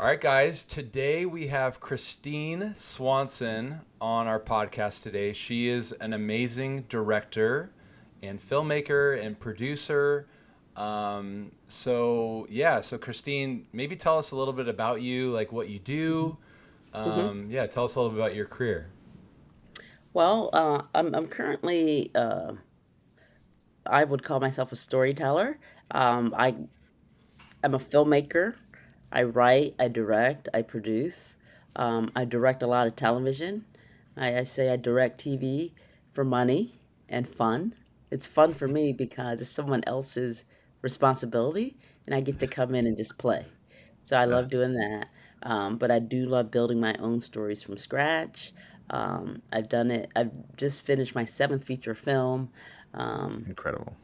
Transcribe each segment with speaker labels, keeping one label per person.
Speaker 1: All right, guys. Today we have Christine Swanson on our podcast today. She is an amazing director and filmmaker and producer. So Christine, maybe tell us a little bit about you, like what you do.
Speaker 2: hmm
Speaker 1: Tell us a little bit about your career.
Speaker 2: I'm currently, I would call myself a storyteller. I am a filmmaker. I write, I direct, I produce. I direct a lot of television. I say I direct TV for money and fun. It's fun for me because it's someone else's responsibility, and I get to come in and just play. So I
Speaker 1: Yeah,
Speaker 2: love doing that. But I do love building my own stories from scratch. I've done it. I've just finished my seventh feature film. Um,
Speaker 3: Incredible.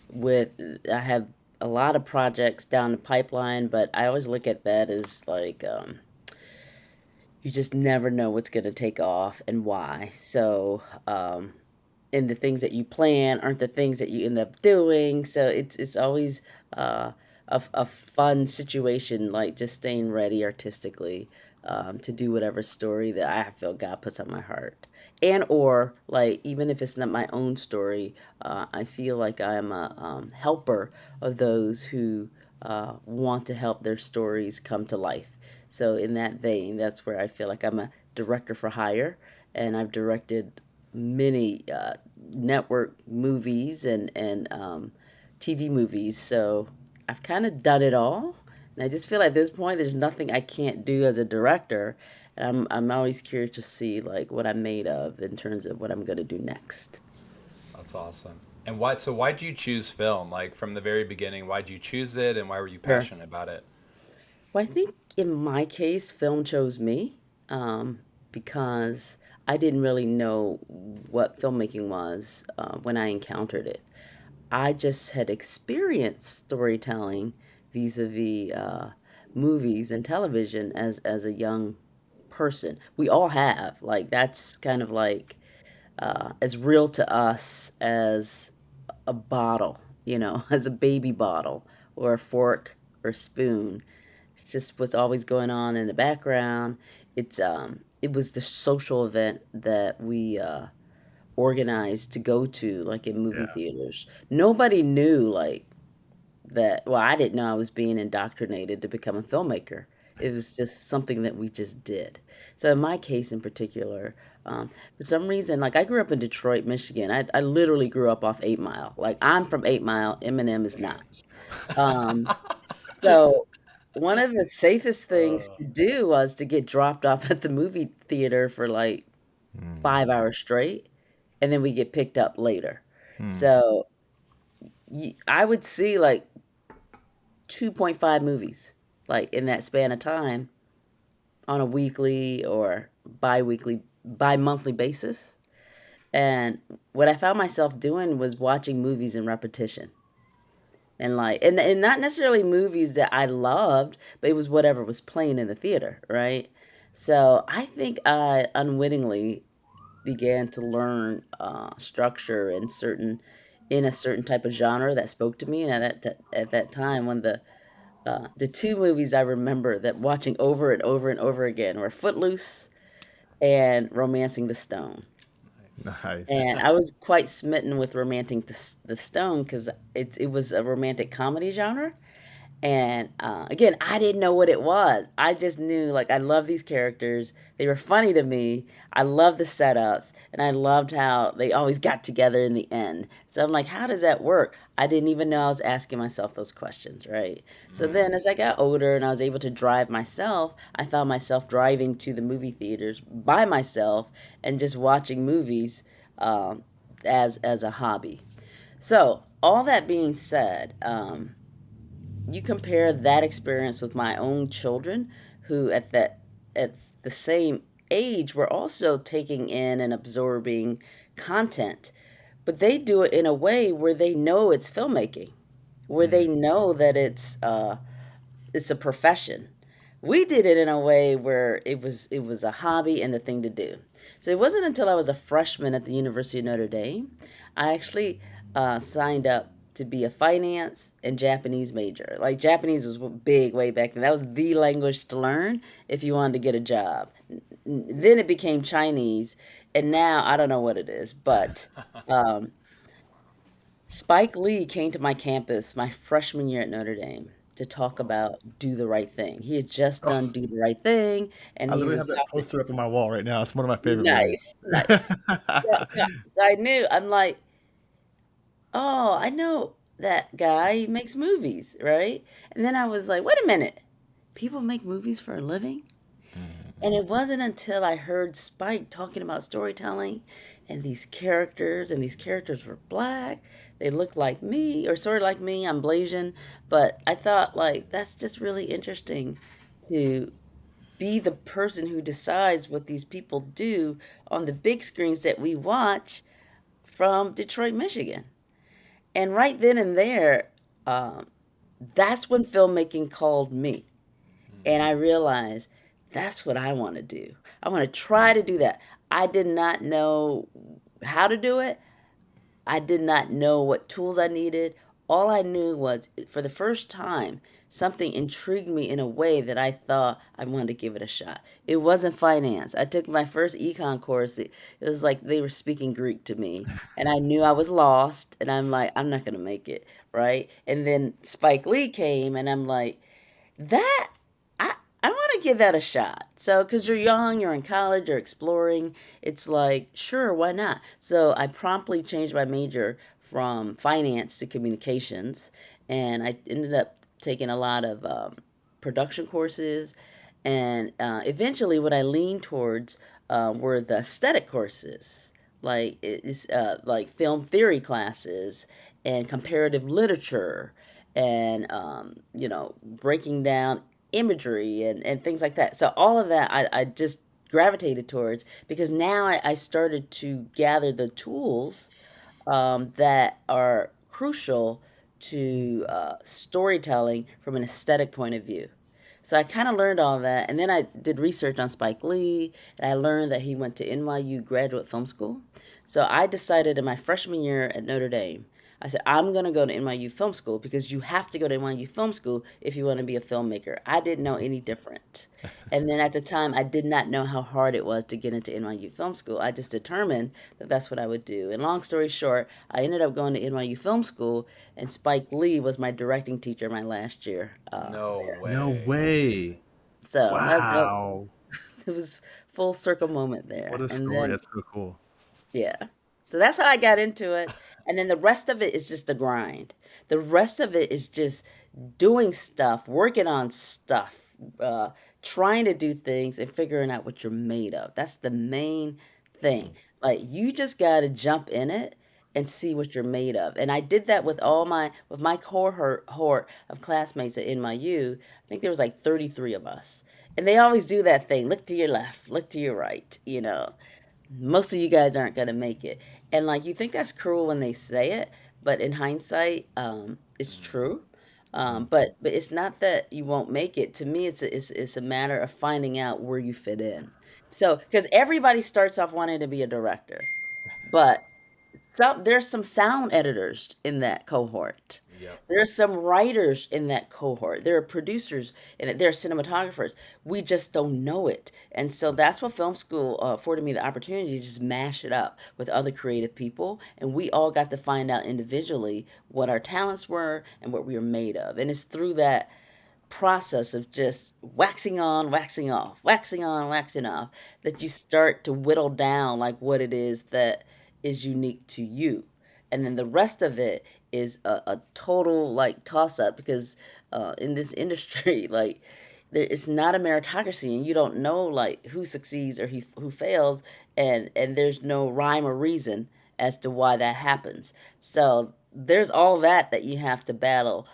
Speaker 2: with I have a lot of projects down the pipeline, but I always look at that as like you just never know what's going to take off and why. And the things that you plan aren't the things that you end up doing. So it's always a fun situation, like just staying ready artistically to do whatever story that I feel God puts on my heart. And or like even if it's not my own story, I feel like I'm a helper of those who want to help their stories come to life. So in that vein, that's where I feel like I'm a director for hire, and I've directed many network movies and TV movies. So I've kind of done it all, and I just feel like at this point there's nothing I can't do as a director. And I'm always curious to see like what I'm made of in terms of what I'm going to do next.
Speaker 1: that's awesome. And why? So why did you choose film? Like from the very beginning, why did you choose it, and why were you
Speaker 2: Sure.
Speaker 1: passionate about it?
Speaker 2: Well, I think in my case, film chose me because I didn't really know what filmmaking was when I encountered it. I just had experienced storytelling vis-a-vis movies and television as a young person. We all have. Like that's kind of like as real to us as a bottle, as a baby bottle or a fork or spoon. It's just what's always going on in the background. It was the social event that we organized to go to, like in movie
Speaker 3: Yeah.
Speaker 2: theaters. Nobody knew like that. Well, I didn't know I was being indoctrinated to become a filmmaker. It was just something that we just did. So in my case in particular, for some reason, like I grew up in Detroit, Michigan. I literally grew up off 8 Mile. Like I'm from 8 Mile. Eminem is not. Um, so one of the safest things
Speaker 1: Uh,
Speaker 2: to do was to get dropped off at the movie theater for like
Speaker 3: Mm.
Speaker 2: 5 hours straight, and then we get picked up later.
Speaker 3: Mm.
Speaker 2: So I would see like 2.5 movies like in that span of time on a weekly or bi-monthly basis. And what I found myself doing was watching movies in repetition. And not necessarily movies that I loved, but it was whatever was playing in the theater, right? So I think I unwittingly began to learn structure in a certain type of genre that spoke to me. And at that time, one of the two movies I remember that watching over and over and over again were Footloose and Romancing the Stone.
Speaker 3: Nice.
Speaker 2: And I was quite smitten with Romancing the Stone because it was a romantic comedy genre. And again, I didn't know what it was. I just knew, like, I love these characters. They were funny to me. I loved the setups, and I loved how they always got together in the end. So I'm like, how does that work? I didn't even know I was asking myself those questions, right? So
Speaker 1: mm,
Speaker 2: then, as I got older and I was able to drive myself, I found myself driving to the movie theaters by myself and just watching movies um, as a hobby. So all that being said, you compare that experience with my own children who at the same age were also taking in and absorbing content, but they do it in a way where they know it's filmmaking, where
Speaker 1: mm,
Speaker 2: they know that it's a profession. We did it in a way where it was a hobby and the thing to do. So it wasn't until I was a freshman at the University of Notre Dame I actually signed up. to be a finance and Japanese major. Like Japanese was big way back then. That was the language to learn if you wanted to get a job. Then it became Chinese, and now I don't know what it is, but um, Spike Lee came to my campus my freshman year at Notre Dame to talk
Speaker 1: Oh,
Speaker 2: about Do the Right Thing. He had just
Speaker 3: Oh,
Speaker 2: done Do the Right Thing, and
Speaker 3: I
Speaker 2: he
Speaker 3: literally have
Speaker 2: was
Speaker 3: that
Speaker 2: talking.
Speaker 3: poster up on my wall right now. It's one of my favorite movies.
Speaker 2: Nice, nice. So I knew, I'm like, oh, I know that guy. He makes movies, right? And then I was like, wait a minute. People make movies for a living? And it wasn't until I heard Spike talking about storytelling and these characters were black. They looked like me, or sort of like me. I'm Blasian. But I thought, like, that's just really interesting to be the person who decides what these people do on the big screens that we watch from Detroit, Michigan. And right then and there, um, that's when filmmaking called me. And I realized that's what I want to do. I want to try to do that. I did not know how to do it. I did not know what tools I needed. All I knew was for the first time, something intrigued me in a way that I thought I wanted to give it a shot. It wasn't finance. I took my first econ course. It was like they were speaking Greek to me, and I knew I was lost, and I'm like, I'm not going to make it, right? And then Spike Lee came, and I'm like, that I want to give that a shot. So, because you're young, you're in college, you're exploring, it's like, sure, why not? So, I promptly changed my major from finance to communications, and I ended up taking a lot of production courses. And eventually, what I leaned towards were the aesthetic courses, like film theory classes and comparative literature and breaking down imagery and things like that. So all of that I just gravitated towards because now I started to gather the tools that are crucial to storytelling from an aesthetic point of view. So I kind of learned all that, and then I did research on Spike Lee, and I learned that he went to NYU Graduate Film School. So I decided in my freshman year at Notre Dame, I said, I'm going to go to NYU Film School because you have to go to NYU Film School if you want to be a filmmaker. I didn't know any different. And then at the time, I did not know how hard it was to get into NYU Film School. I just determined that that's what I would do. And long story short, I ended up going to NYU Film School, and Spike Lee was my directing teacher my last year
Speaker 1: no
Speaker 2: there.
Speaker 3: No
Speaker 1: way.
Speaker 3: way.
Speaker 2: So
Speaker 3: Wow.
Speaker 2: it was full circle moment
Speaker 3: What
Speaker 2: there.
Speaker 3: a
Speaker 2: And
Speaker 3: story.
Speaker 2: then,
Speaker 3: That's so cool.
Speaker 2: yeah. So that's how I got into it. And then the rest of it is just a grind. The rest of it is just doing stuff, working on stuff, uh, trying to do things and figuring out what you're made of. That's the main thing. Like you just got to jump in it and see what you're made of. And I did that with my cohort of classmates at NYU. I think there was like 33 of us. And they always do that thing. Look to your left, look to your right, most of you guys aren't going to make it. And like you think that's cruel when they say it, but in hindsight, it's true. But it's not that you won't make it. To me, it's a matter of finding out where you fit in. So because everybody starts off wanting to be a director, but there's some sound editors in that cohort.
Speaker 1: Yep.
Speaker 2: There are some writers in that cohort. There are producers in it. There are cinematographers. We just don't know it. And so that's what film school afforded me the opportunity to just mash it up with other creative people. And we all got to find out individually what our talents were and what we were made of. And it's through that process of just waxing on, waxing off, waxing on, waxing off, that you start to whittle down like what it is that is unique to you. And then the rest of it is a total like toss up because in this industry, like it's not a meritocracy and you don't know like who succeeds or who fails and there's no rhyme or reason as to why that happens. So there's all that you have to battle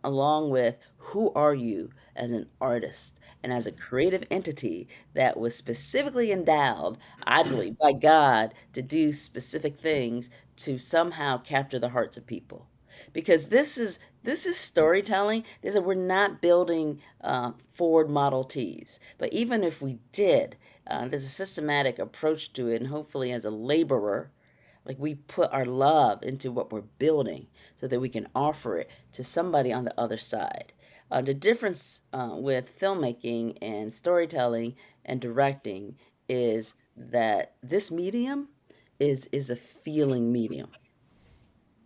Speaker 2: along with who are you as an artist and as a creative entity that was specifically endowed, I believe, by God to do specific things to somehow capture the hearts of people. Because this is storytelling. We're not building Ford Model Ts, but even if we did, there's a systematic approach to it, and hopefully, as a laborer, Like we put our love into what we're building so that we can offer it to somebody on the other side. The difference with filmmaking and storytelling and directing is that this medium is a feeling medium.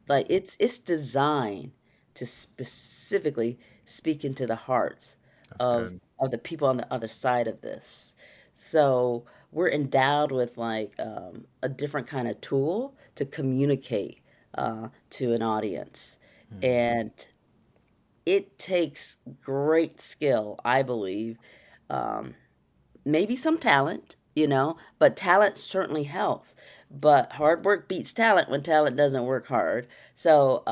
Speaker 2: Like it's designed to specifically speak into the hearts
Speaker 3: That's
Speaker 2: of
Speaker 3: good.
Speaker 2: the people on the other side of this. So we're endowed with like a different kind of tool to communicate to an audience,
Speaker 3: Hmm.
Speaker 2: and it takes great skill, I believe. Um, Maybe some talent, but talent certainly helps. But hard work beats talent when talent doesn't work hard. So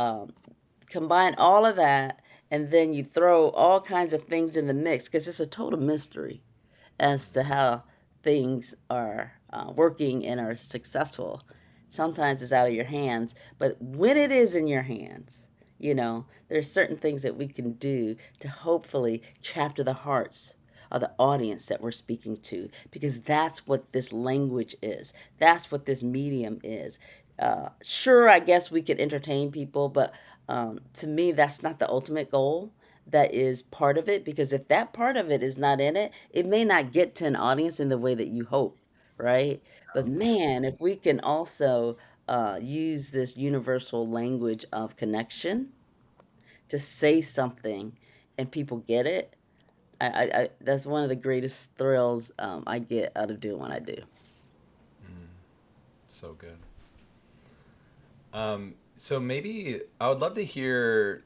Speaker 2: combine all of that, and then you throw all kinds of things in the mix because it's a total mystery as to how things are working and are successful. Sometimes it's out of your hands, but when it is in your hands, there's certain things that we can do to hopefully capture the hearts of the audience that we're speaking to, because that's what this language is. That's what this medium is. Sure, I guess we could entertain people, but to me, that's not the ultimate goal. That is part of it, because if that part of it is not in it, it may not get to an audience in the way that you hope, right? But man, if we can also use this universal language of connection to say something and people get it, that's one of the greatest thrills I get out of doing what I do.
Speaker 1: So good. So maybe I would love to hear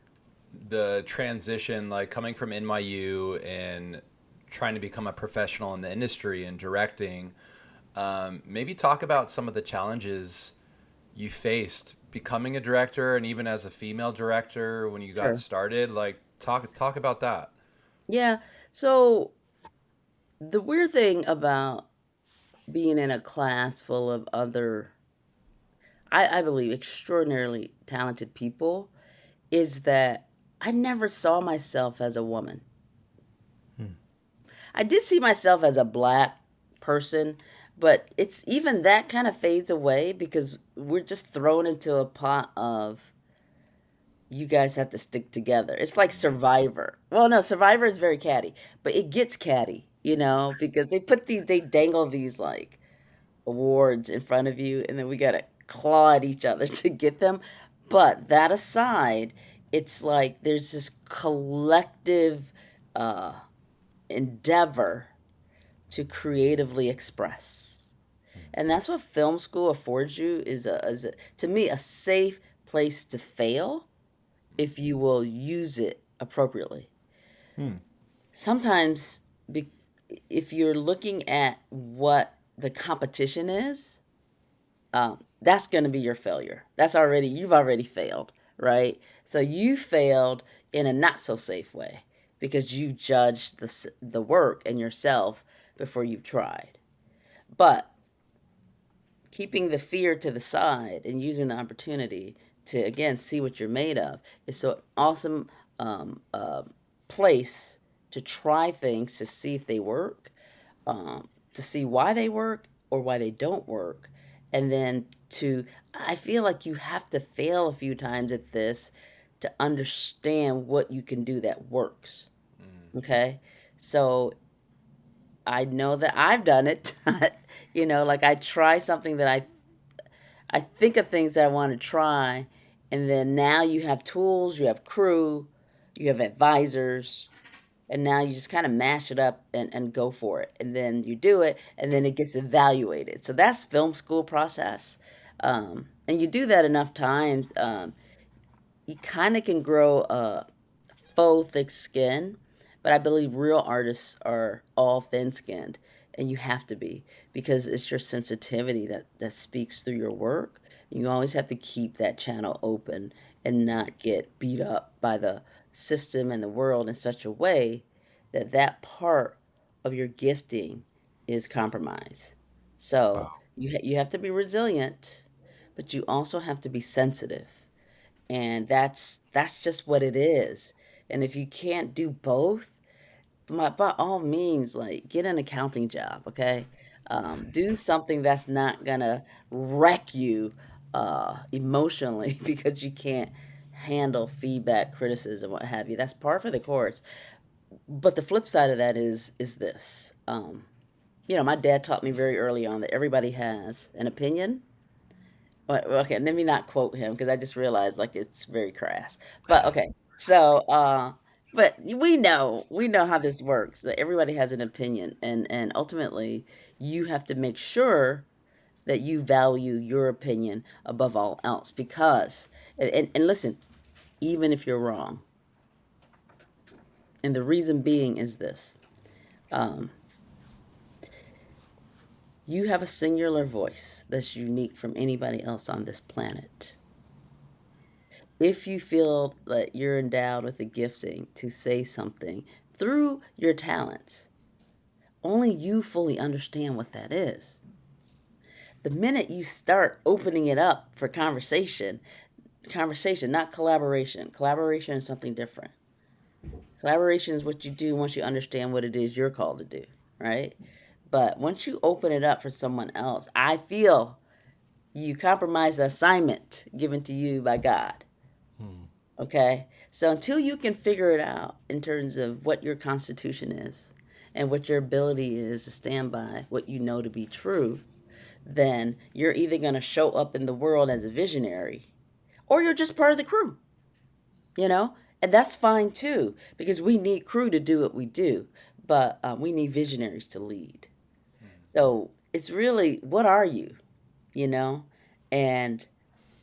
Speaker 1: the transition, like coming from NYU and trying to become a professional in the industry and directing. Maybe talk about some of the challenges you faced becoming a director, and even as a female director when you got
Speaker 2: Sure.
Speaker 1: started. Like talk about that.
Speaker 2: Yeah. So the weird thing about being in a class full of other, I believe, extraordinarily talented people is that I never saw myself as a woman.
Speaker 3: Hmm.
Speaker 2: I did see myself as a black person, but it's even that kind of fades away because we're just thrown into a pot of you guys have to stick together. It's like Survivor. Well, no, Survivor is very catty, but it gets catty, because they dangle these like awards in front of you, and then we gotta claw at each other to get them. But that aside, it's like there's this collective uh, endeavor to creatively express, and that's what film school affords you to me a safe place to fail if you will use it appropriately.
Speaker 3: Hmm.
Speaker 2: Sometimes, be, if you're looking at what the competition is, that's going to be your failure. You've already failed, right? So you failed in a not so safe way because you judged the work and yourself before you've tried. But keeping the fear to the side and using the opportunity to again see what you're made of is so awesome um, uh, place to try things to see if they work, to see why they work or why they don't work, and then to I feel like you have to fail a few times at this to understand what you can do that works.
Speaker 1: Mm.
Speaker 2: Okay, so I know that I've done it. Like I try something that I think of things that I want to try, and then now you have tools, you have crew, you have advisors, and now you just kind of mash it up and go for it. And then you do it, and then it gets evaluated. So that's film school process. And you do that enough times, you kind of can grow a faux thick skin, but I believe real artists are all thin skinned, and you have to be because it's your sensitivity that speaks through your work. You always have to keep that channel open and not get beat up by the system and the world in such a way that that part of your gifting is compromised. So
Speaker 3: Wow.
Speaker 2: you have to be resilient, but you also have to be sensitive, and that's just what it is. And if you can't do both, by all means, like get an accounting job, okay? Do something that's not gonna wreck you emotionally because you can't handle feedback, criticism, what have you. That's par for the course. But the flip side of that is this. My dad taught me very early on that everybody has an opinion. Well, okay, let me not quote him because I just realized like it's very crass. But okay, so but we know how this works. That everybody has an opinion, and ultimately you have to make sure that you value your opinion above all else because and listen, even if you're wrong, and the reason being is this. Um, you have a singular voice that's unique from anybody else on this planet. If you feel that you're endowed with the gifting to say something through your talents, only you fully understand what that is. The minute you start opening it up for conversation, not collaboration. Collaboration is something different. Collaboration is what you do once you understand what it is you're called to do, right? But once you open it up for someone else, I feel you compromise the assignment given to you by God.
Speaker 3: Hmm.
Speaker 2: Okay? So until you can figure it out in terms of what your constitution is and what your ability is to stand by what you know to be true, then you're either going to show up in the world as a visionary or you're just part of the crew, you know? And that's fine too, because we need crew to do what we do, but we need visionaries to lead. So it's really, what are you, you know? And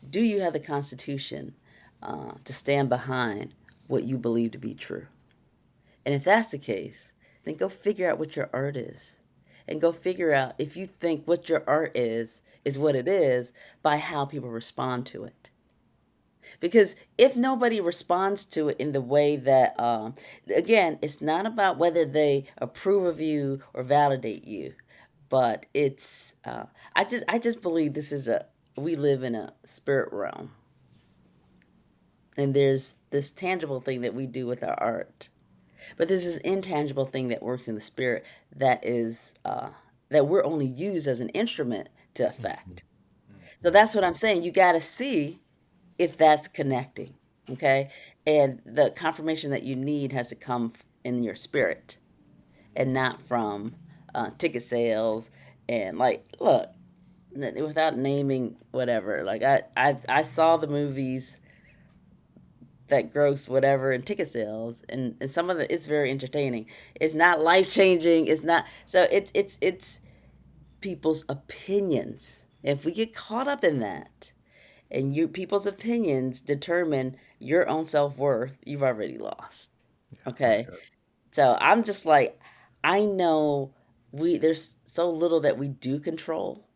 Speaker 2: do you have the constitution to stand behind what you believe to be true? And if that's the case, then go figure out what your art is. And go figure out if you think what your art is what it is by how people respond to it. Because if nobody responds to it in the way that, again, it's not about whether they approve of you or validate you, but it's, I just believe we live in a spirit realm, and there's this tangible thing that we do with our art, but there's this intangible thing that works in the spirit that is, that we're only used as an instrument to affect. So that's what I'm saying. You got to see if that's connecting. Okay. And the confirmation that you need has to come in your spirit and not from ticket sales. And like, look, without naming whatever, like I saw the movies that gross whatever in ticket sales, and some of it's very entertaining. It's not life changing. It's not, so it's people's opinions. If we get caught up in that, and people's opinions determine your own self-worth, you've already lost.
Speaker 3: Yeah, that's
Speaker 2: Okay?
Speaker 3: good.
Speaker 2: So I'm just like, I know there's so little that we do control,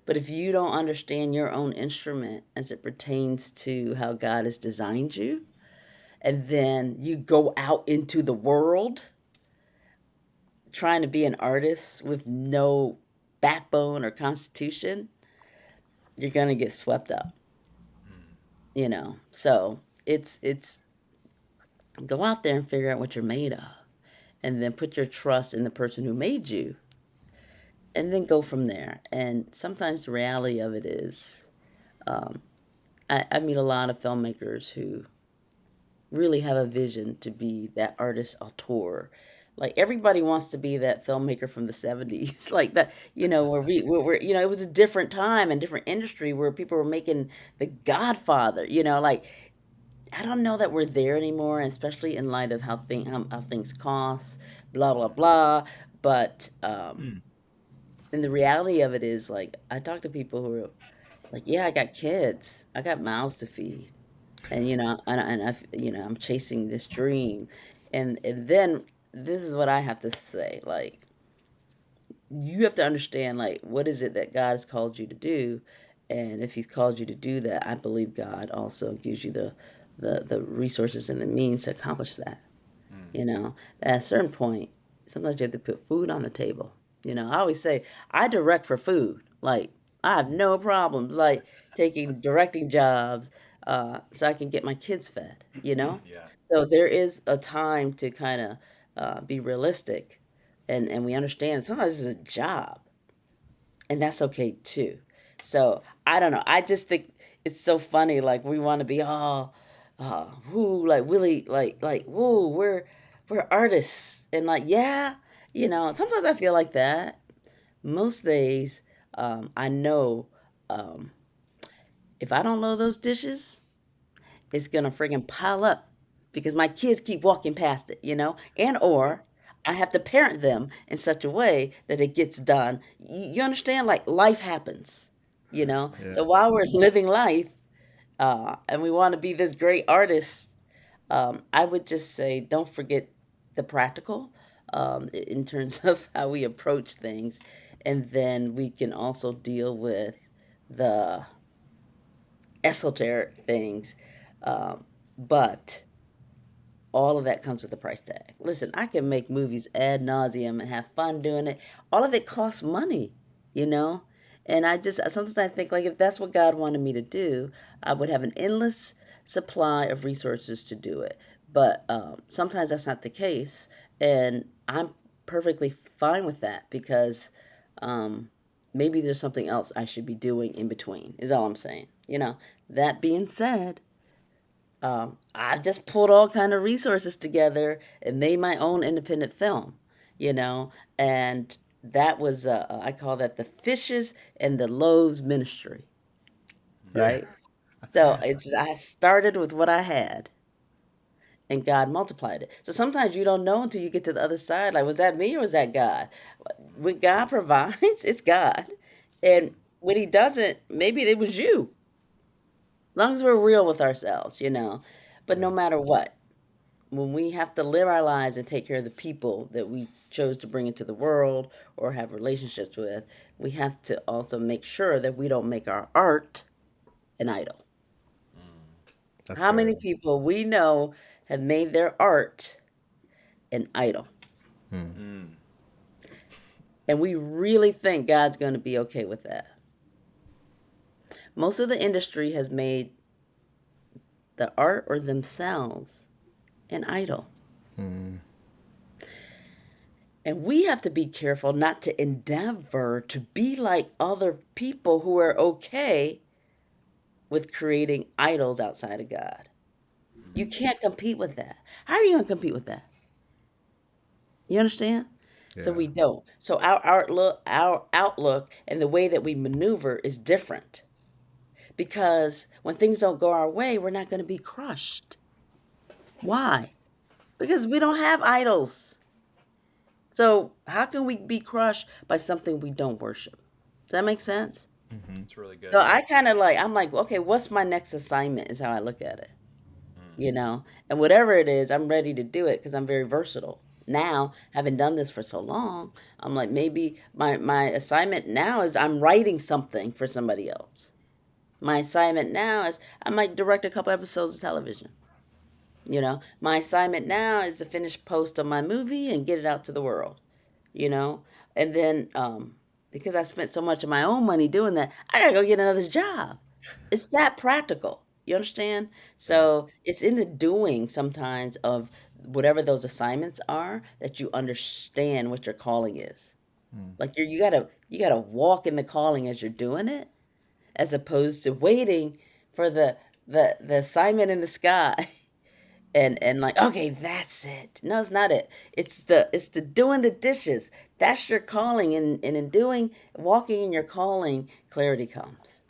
Speaker 2: but if you don't understand your own instrument as it pertains to how God has designed you, and then you go out into the world trying to be an artist with no backbone or constitution, you're going to get swept up, you know. So it's go out there and figure out what you're made of, and then put your trust in the person who made you, and then go from there. And sometimes the reality of it is, um, I meet a lot of filmmakers who really have a vision to be that artist auteur. Like everybody wants to be that filmmaker from the 70s, like that, where it was a different time and different industry where people were making The Godfather, like I don't know that we're there anymore, especially in light of how things cost, blah blah blah. But and the reality of it is, like, I talk to people who are like, yeah, I got kids, I got mouths to feed, and I'm chasing this dream, and then this is what I have to say, like, you have to understand, like, what is it that God has called you to do, and if He's called you to do that, I believe God also gives you the resources and the means to accomplish that. At a certain point, sometimes you have to put food on the table. I always say I direct for food. Like I have no problems like taking directing jobs so I can get my kids fed.
Speaker 1: Yeah.
Speaker 2: So there is a time to kind of be realistic, and we understand sometimes it's a job, and that's okay too. So I don't know. I just think it's so funny. Like we want to be all, woo, like really, woo, we're artists, and like yeah, Sometimes I feel like that. Most days, I know, um, if I don't load those dishes, it's gonna friggin' pile up because my kids keep walking past it, and or I have to parent them in such a way that it gets done. You understand? Like life happens,
Speaker 3: Yeah.
Speaker 2: So while we're living life, and we want to be this great artist, I would just say don't forget the practical, in terms of how we approach things, and then we can also deal with the esoteric things. But all of that comes with a price tag. Listen, I can make movies ad nauseum and have fun doing it. All of it costs money, you know? And sometimes I think, like, if that's what God wanted me to do, I would have an endless supply of resources to do it. But sometimes that's not the case. And I'm perfectly fine with that because um, maybe there's something else I should be doing in between, is all I'm saying. That being said, I just pulled all kind of resources together and made my own independent film, you know, and that was I call that the fishes and the loaves ministry,
Speaker 3: Yeah.
Speaker 2: right? So I started with what I had, and God multiplied it. So sometimes you don't know until you get to the other side. Like, was that me or was that God? When God provides, it's God, and when He doesn't, maybe it was you. As long as we're real with ourselves, But no
Speaker 3: Yeah.
Speaker 2: matter what, when we have to live our lives and take care of the people that we chose to bring into the world or have relationships with, we have to also make sure that we don't make our art an idol.
Speaker 3: That's
Speaker 2: How many
Speaker 3: good.
Speaker 2: people we know have made their art an idol?
Speaker 3: Hmm.
Speaker 1: Mm.
Speaker 2: And we really think God's going to be okay with that. Most of the industry has made the art or themselves an idol.
Speaker 3: Hmm.
Speaker 2: And we have to be careful not to endeavor to be like other people who are okay with creating idols outside of God. You can't compete with that. How are you going to compete with that? You understand? So
Speaker 3: Yeah.
Speaker 2: we don't. So our outlook, and the way that we maneuver is different because when things don't go our way, we're not going to be crushed. Why? Because we don't have idols. So how can we be crushed by something we don't worship? Does that make sense?
Speaker 3: Hmm.
Speaker 1: It's really
Speaker 2: So
Speaker 1: good.
Speaker 2: I kind of I'm like, okay, what's my next assignment is how I look at it,
Speaker 1: Mm.
Speaker 2: And whatever it is, I'm ready to do it because I'm very versatile. Now, having done this for so long, I'm like, maybe my assignment now is I'm writing something for somebody else. My assignment now is I might direct a couple episodes of television. My assignment now is to finish post on my movie and get it out to the world, you know? And then, because I spent so much of my own money doing that, I gotta go get another job. It's that practical. You understand?
Speaker 3: Yeah.
Speaker 2: So it's in the doing sometimes of whatever those assignments are that you understand what your calling is.
Speaker 3: Hmm.
Speaker 2: Like you gotta walk in the calling as you're doing it, as opposed to waiting for the assignment in the sky and like, okay, that's it. No, it's not it. It's the doing the dishes. That's your calling, and in doing walking in your calling, clarity comes.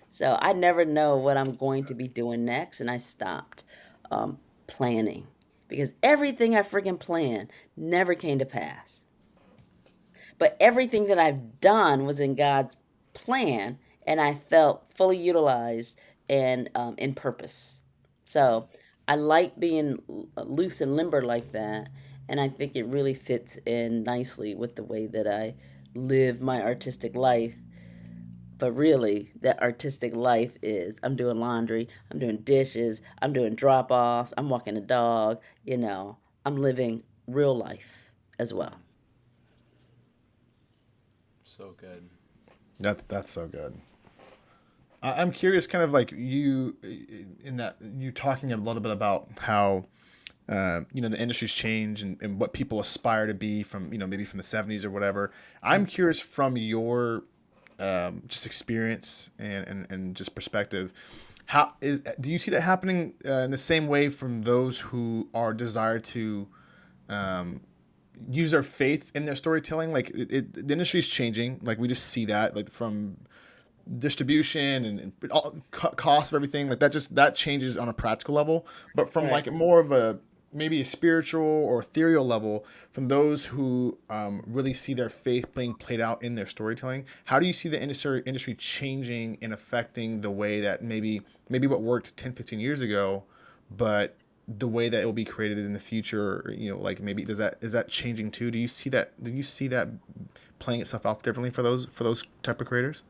Speaker 2: So I never know what I'm going to be doing next, and I stopped um, planning because everything I freaking planned never came to pass. But everything that I've done was in God's plan, and I felt fully utilized and in purpose. So I like being loose and limber like that, and I think it really fits in nicely with the way that I live my artistic life. But really, that artistic life is I'm doing laundry, I'm doing dishes, I'm doing drop offs, I'm walking a dog, I'm living real life as well.
Speaker 1: Mm. So good.
Speaker 3: That's so good. I'm curious, kind of like you, in that you talking a little bit about how the industry's changed and what people aspire to be from maybe from the '70s or whatever. I'm curious from your just experience and just perspective. Do you see that happening in the same way from those who are desired to um, use their faith in their storytelling? Like the industry is changing. Like we just see that, like from distribution and all, cost of everything, like that changes on a practical level. But from
Speaker 2: Right.
Speaker 3: like more of a maybe a spiritual or ethereal level, from those who really see their faith being played out in their storytelling, how do you see the industry changing and affecting the way that maybe what worked 10, 15 years ago, but the way that it will be created in the future, like maybe is that changing too? Do you see that playing itself out differently for those type of creators?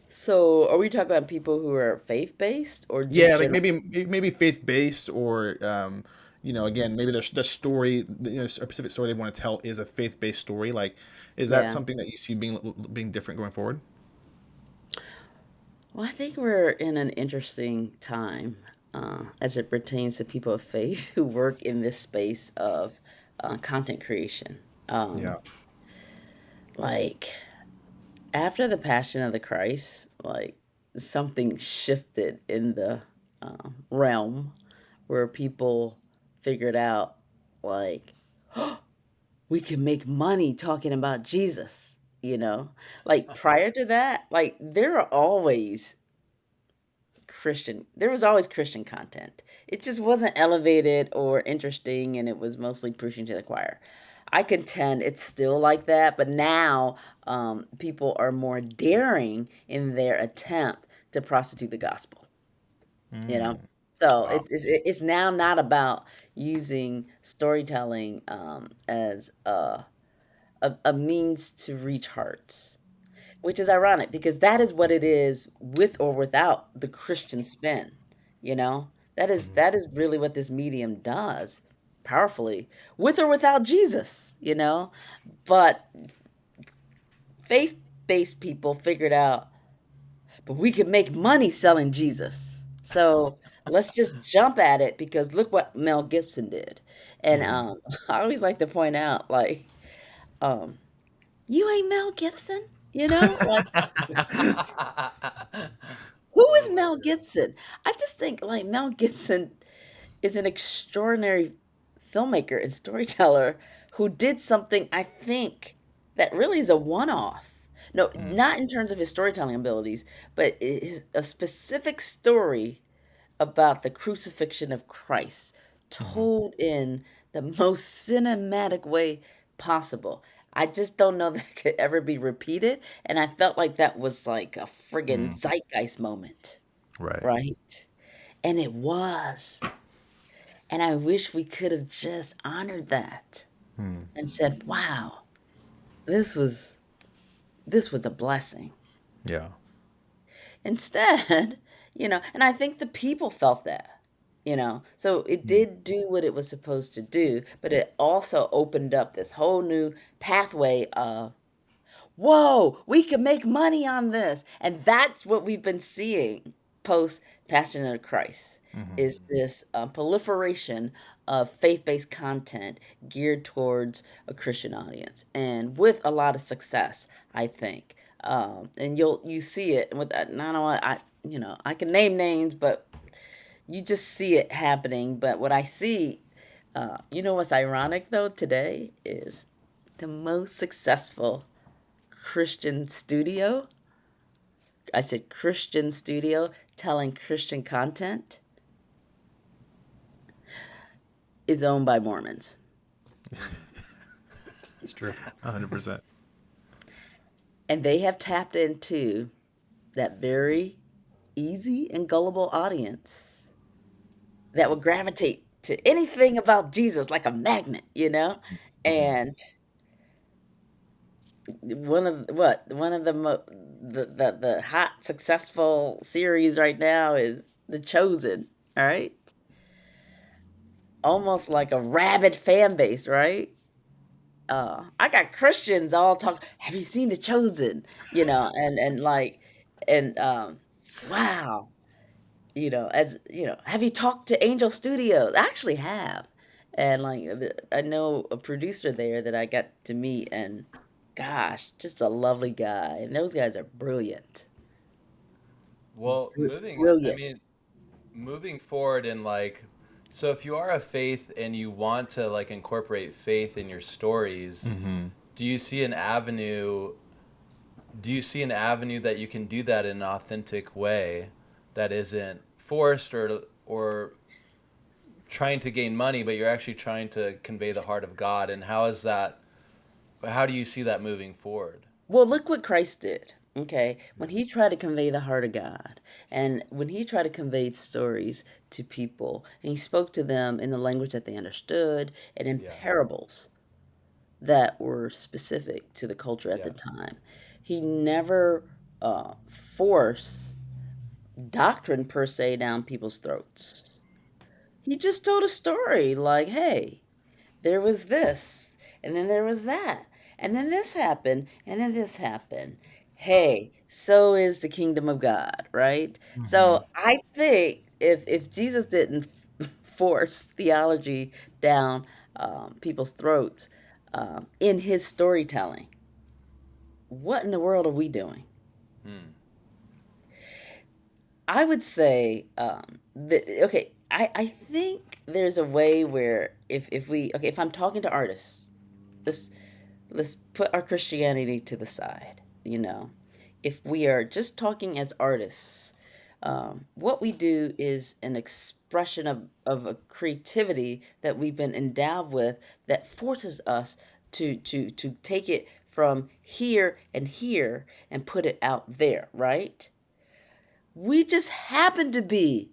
Speaker 2: So, are we talking about people who are faith-based or just
Speaker 3: Yeah, like
Speaker 2: general?
Speaker 3: maybe faith based, or again, maybe the story, a specific story they want to tell is a faith based story. Like, is that
Speaker 2: Yeah.
Speaker 3: something that you see being different going forward?
Speaker 2: Well, I think we're in an interesting time as it pertains to people of faith who work in this space of content creation. Um,
Speaker 3: Yeah.
Speaker 2: like after the Passion of the Christ, like something shifted in the realm where people figured out, like, we can make money talking about Jesus. Like prior to that, like there was always Christian content. It just wasn't elevated or interesting, and it was mostly preaching to the choir. I contend it's still like that, but now people are more daring in their attempt to prostitute the gospel. You know,
Speaker 3: Mm,
Speaker 2: so
Speaker 3: wow.
Speaker 2: it's now not about using storytelling as a means to reach hearts, which is ironic because that is what it is with or without the Christian spin, you know? That is
Speaker 3: Mhm.
Speaker 2: that is really what this medium does powerfully, with or without Jesus, you know? But faith-based people figured out, but we could make money selling Jesus. So let's just jump at it because look what Mel Gibson did. And
Speaker 3: Mhm.
Speaker 2: I always like to point out, like, um, you ain't Mel Gibson, like who is
Speaker 1: Oh my
Speaker 2: Mel
Speaker 1: god.
Speaker 2: Gibson? I just think like Mel Gibson is an extraordinary filmmaker and storyteller who did something I think that really is a one-off. No,
Speaker 3: Mm,
Speaker 2: not in terms of his storytelling abilities, but is a specific story about the crucifixion of Christ,
Speaker 3: mhm.
Speaker 2: told in the most cinematic way possible. I just don't know that could ever be repeated, and I felt like that was like a friggin'
Speaker 3: Mm,
Speaker 2: zeitgeist moment,
Speaker 3: right.
Speaker 2: right? And it was. And I wish we could have just honored that
Speaker 3: Mm,
Speaker 2: and said, "Wow, this was this was a blessing."
Speaker 3: yeah.
Speaker 2: Instead, and I think the people felt that, so it
Speaker 3: Mm,
Speaker 2: did do what it was supposed to do, but it also opened up this whole new pathway of, whoa, we can make money on this. And that's what we've been seeing post Passion of Christ
Speaker 3: mhm.
Speaker 2: is this proliferation of faith-based content geared towards a Christian audience, and with a lot of success, I think. And you see it with that. And I don't want I can name names, but you just see it happening. But what I see, what's ironic though today is the most successful Christian studio, I said Christian studio telling Christian content, is owned by Mormons.
Speaker 1: It's true.
Speaker 3: 100%.
Speaker 2: And they have tapped into that very easy and gullible audience that will gravitate to anything about Jesus like a magnet.
Speaker 3: Mhm.
Speaker 2: And one of the hot successful series right now is The Chosen, all right? Almost like a rabid fan base, right? I got Christians all talk. Have you seen The Chosen? And like, and wow, as have you talked to Angel Studios? I actually have, and like, I know a producer there that I got to meet and gosh, just a lovely guy. And those guys are brilliant.
Speaker 1: Well, I
Speaker 2: Brilliant.
Speaker 1: mean, moving forward in like, so if you are a faith and you want to like incorporate faith in your stories, do you see an avenue? Do you see an avenue that you can do that in an authentic way that isn't forced or trying to gain money, but you're actually trying to convey the heart of God? And how is that? How do you see that moving forward?
Speaker 2: Well, look what Christ did. Okay, when
Speaker 1: Yeah.
Speaker 2: he tried to convey the heart of God, and when he tried to convey stories to people, and he spoke to them in the language that they understood and in
Speaker 1: Yeah.
Speaker 2: parables that were specific to the culture at the
Speaker 1: Yeah.
Speaker 2: time, he never forced doctrine per se down people's throats. He just told a story like, hey, there was this, and then there was that, and then this happened, and then this happened. Hey, so is the kingdom of God, right? So I think if Jesus didn't force theology down people's throats in his storytelling, what in the world are we doing?
Speaker 1: Hmm.
Speaker 2: I would say, okay, I think there's a way where if we, okay, if I'm talking to artists, let's let's put our Christianity to the side, you know. If we are just talking as artists, what we do is an expression of a creativity that we've been endowed with that forces us to take it from here and here and put it out there, right? We just happen to be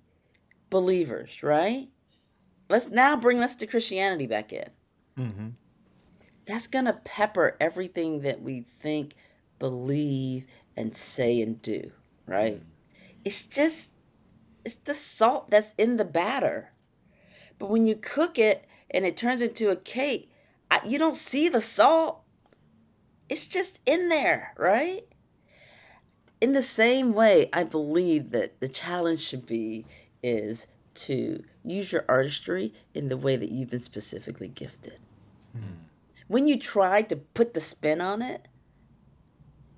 Speaker 2: believers, right? Let's now bring us to Christianity back in. That's going to pepper everything that we think, believe, and say and do, right?
Speaker 1: Hmm.
Speaker 2: It's just, it's the salt that's in the batter. But when you cook it and it turns into a cake, you don't see the salt. It's just in there, right? In the same way, I believe that the challenge should be is to use your artistry in the way that you've been specifically gifted.
Speaker 1: Hmm.
Speaker 2: When you try to put the spin on it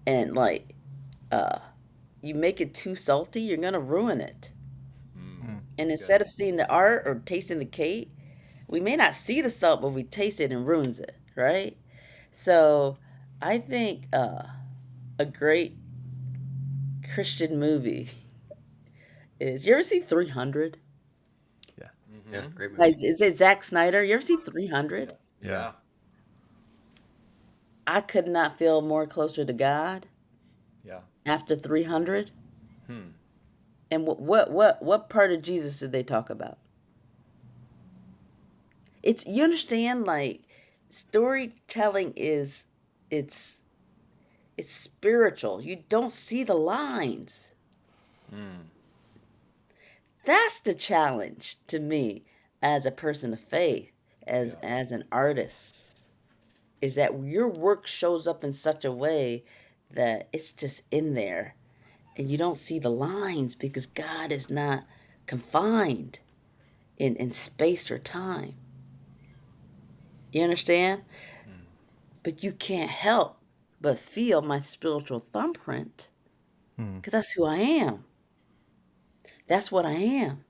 Speaker 2: and like uh you make it too salty, you're gonna ruin it.
Speaker 1: Hmm.
Speaker 2: And
Speaker 1: That's good.
Speaker 2: instead of seeing the art or tasting the cake, we may not see the salt, but we taste it and ruins it, right? So I think a great Christian movie is, you ever see 300?
Speaker 3: Yeah.
Speaker 4: Yeah,
Speaker 1: Mm-hmm.
Speaker 4: great movie.
Speaker 2: Like, is it Zack Snyder? You ever see
Speaker 1: Yeah.
Speaker 2: 300?
Speaker 3: Yeah.
Speaker 1: Yeah.
Speaker 2: I could not feel more closer to God
Speaker 1: Yeah.
Speaker 2: after 300.
Speaker 1: Hmm.
Speaker 2: And what part of Jesus did they talk about? It's, you understand, like, storytelling is, it's it's spiritual. You don't see the lines.
Speaker 1: Hmm.
Speaker 2: That's the challenge to me as a person of faith,
Speaker 1: Yeah.
Speaker 2: as an artist, is that your work shows up in such a way that it's just in there and you don't see the lines because God is not confined in space or time. You understand?
Speaker 1: Hmm.
Speaker 2: But you can't help but feel my spiritual thumbprint because that's who I am. That's what I am.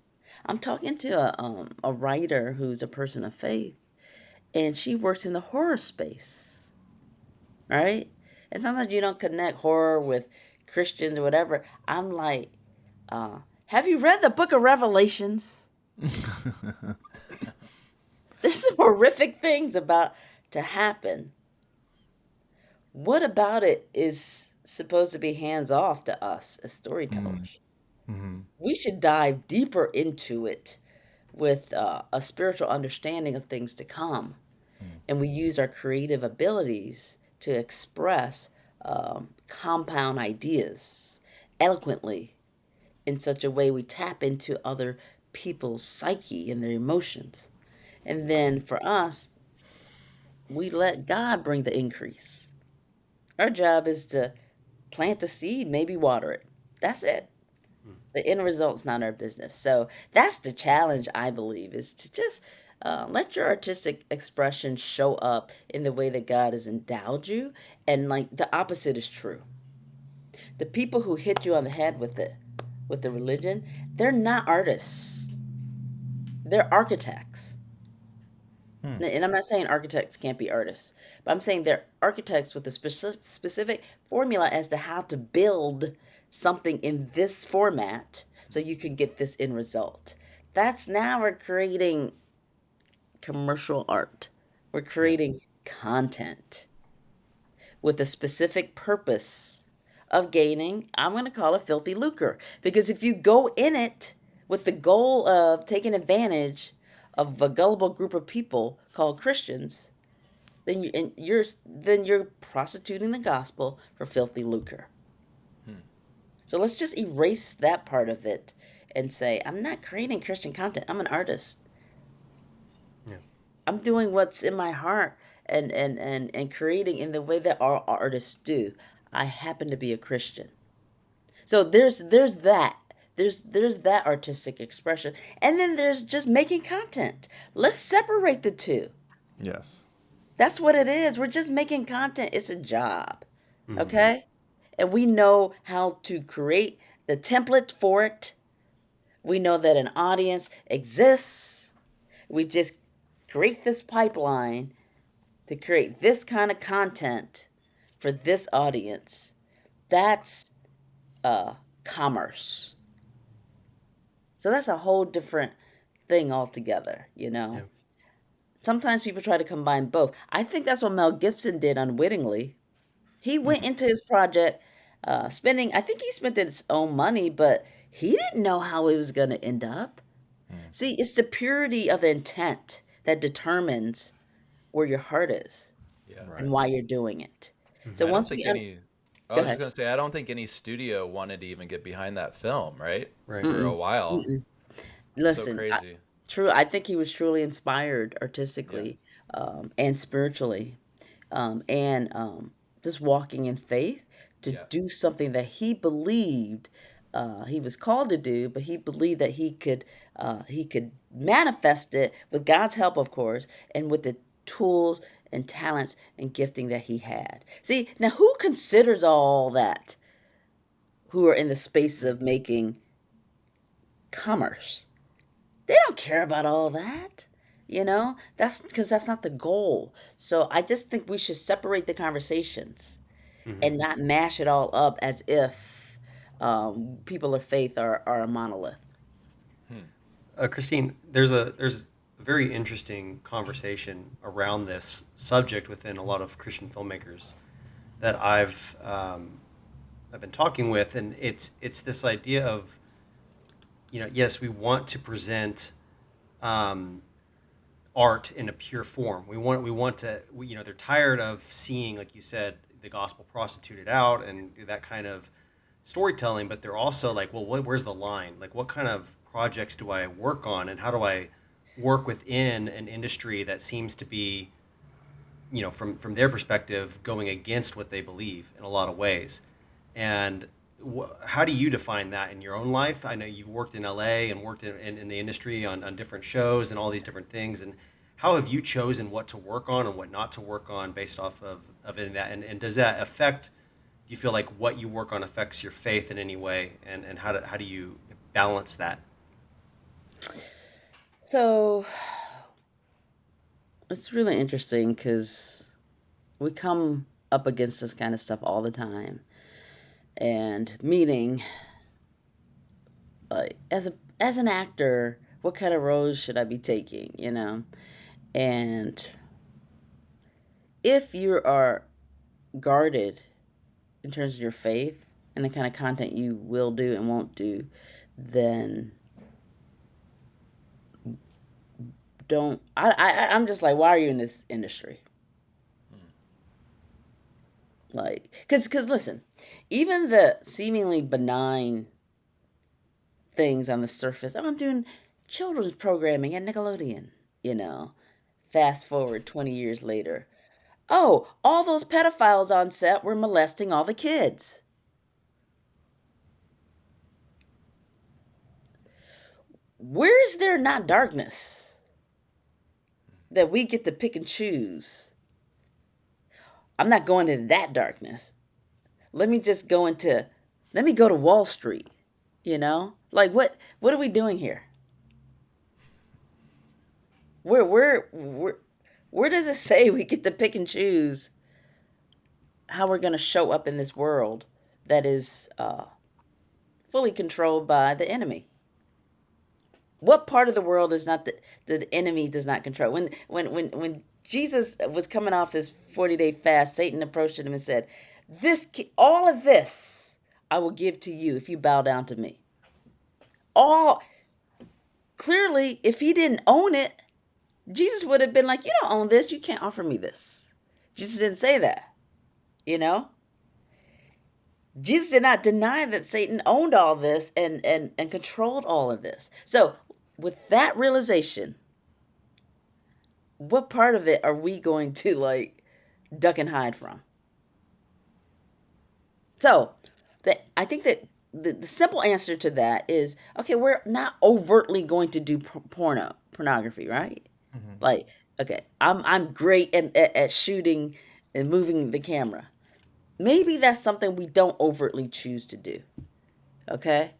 Speaker 2: I'm talking to a writer who's a person of faith, and she works in the horror space, right? And sometimes you don't connect horror with Christians or whatever. I'm like, have you read the book of Revelations? There's some horrific things about to happen. What about it is supposed to be hands off to us as storytellers? We should dive deeper into it with a spiritual understanding of things to come. And we use our creative abilities to express compound ideas eloquently in such a way we tap into other people's psyche and their emotions. And then for us, we let God bring the increase. Our job is to plant the seed, maybe water it. That's it. The end result's not our business. So that's the challenge, I believe, is to just let your artistic expression show up in the way that God has endowed you. And like the opposite is true. The people who hit you on the head with the religion, they're not artists. They're architects.
Speaker 3: Hmm.
Speaker 2: And I'm not saying architects can't be artists, but I'm saying they're architects with a specific formula as to how to build something in this format so you can get this end result. That's now we're creating commercial art. We're
Speaker 4: Yeah.
Speaker 2: creating content with a specific purpose of gaining, I'm going to call it filthy lucre. Because if you go in it with the goal of taking advantage of a gullible group of people called Christians, then you're prostituting the gospel for filthy lucre.
Speaker 1: Hmm.
Speaker 2: So let's just erase that part of it and say, I'm not creating Christian content. I'm an artist.
Speaker 4: Yeah.
Speaker 2: I'm doing what's in my heart and creating in the way that our artists do. I happen to be a Christian. So there's that. There's that artistic expression. And then there's just making content. Let's separate the two.
Speaker 3: Yes.
Speaker 2: That's what it is. We're just making content. It's a job.
Speaker 4: Hmm.
Speaker 2: Okay? And we know how to create the template for it. We know that an audience exists. We just create this pipeline to create this kind of content for this audience. That's commerce. So that's a whole different thing altogether, you know.
Speaker 4: Yeah.
Speaker 2: Sometimes people try to combine both. I think that's what Mel Gibson did unwittingly. He went into his project spending, I think he spent his own money, but he didn't know how it was going to end up.
Speaker 3: Hmm.
Speaker 2: See, it's the purity of intent that determines where your heart is
Speaker 1: Yeah.
Speaker 3: Right.
Speaker 2: and why you're doing it.
Speaker 4: Hmm.
Speaker 2: So
Speaker 1: I don't
Speaker 2: once we
Speaker 1: think any. I
Speaker 2: go
Speaker 1: was just
Speaker 2: ahead.
Speaker 1: gonna say I don't think any studio wanted to even get behind that film, right?
Speaker 4: Right.
Speaker 1: For a
Speaker 2: Mm-mm,
Speaker 1: while.
Speaker 2: mm-mm.
Speaker 1: So
Speaker 2: Listen,
Speaker 1: crazy.
Speaker 2: I think he was truly inspired
Speaker 1: Yeah.
Speaker 2: artistically and spiritually, and just walking in faith to
Speaker 1: Yeah.
Speaker 2: do something that he believed he was called to do, but he believed that he could manifest it with God's help, of course, and with the tools and talents and gifting that he had. See, now who considers all that? Who are in the space of making commerce? They don't care about all that. That's because that's not the goal. So I just think we should separate the conversations
Speaker 4: Hmm.
Speaker 2: and not mash it all up as if people of faith are a monolith.
Speaker 1: Hmm.
Speaker 4: Christine, there's a very interesting conversation around this subject within a lot of Christian filmmakers that I've been talking with, and it's this idea of, yes, we want to present um, art in a pure form. We want to, they're tired of seeing, like you said, the gospel prostituted out and that kind of storytelling, but they're also like, well, where's the line? Like, what kind of projects do I work on, and how do I work within an industry that seems to be, from their perspective, going against what they believe in a lot of ways? And how do you define that in your own life? I know you've worked in LA and worked in the industry on different shows and all these different things. And how have you chosen what to work on and what not to work on based off of any of that? And does that affect, do you feel like what you work on affects your faith in any way? And how do you balance that?
Speaker 2: So it's really interesting because we come up against this kind of stuff all the time. And meaning, like, as an actor, what kind of roles should I be taking? And if you are guarded in terms of your faith and the kind of content you will do and won't do, then don't. I'm just like, why are you in this industry? Like, cause listen, even the seemingly benign things on the surface. I'm doing children's programming at Nickelodeon. You know, Fast forward 20 years later. Oh, all those pedophiles on set were molesting all the kids. Where is there not darkness? that we get to pick and choose. I'm not going into that darkness. Let me just go into, let me go to Wall Street, you know? Like what are we doing here? Where where where where does it say we get to pick and choose how we're going to show up in this world that is fully controlled by the enemy? What part of the world is not the enemy does not control? When Jesus was coming off his 40-day fast, Satan approached him and said, all of this I will give to you if you bow down to me." All clearly, if he didn't own it, Jesus would have been like, "You don't own this. You can't offer me this." Jesus didn't say that, you know? Jesus did not deny that Satan owned all this and controlled all of this. So, with that realization, what part of it are we going to like duck and hide from? So, I think that the simple answer to that is okay, we're not overtly going to do pornography, right? Like, okay, I'm great at shooting and moving the camera. Maybe that's something we don't overtly choose to do. Okay?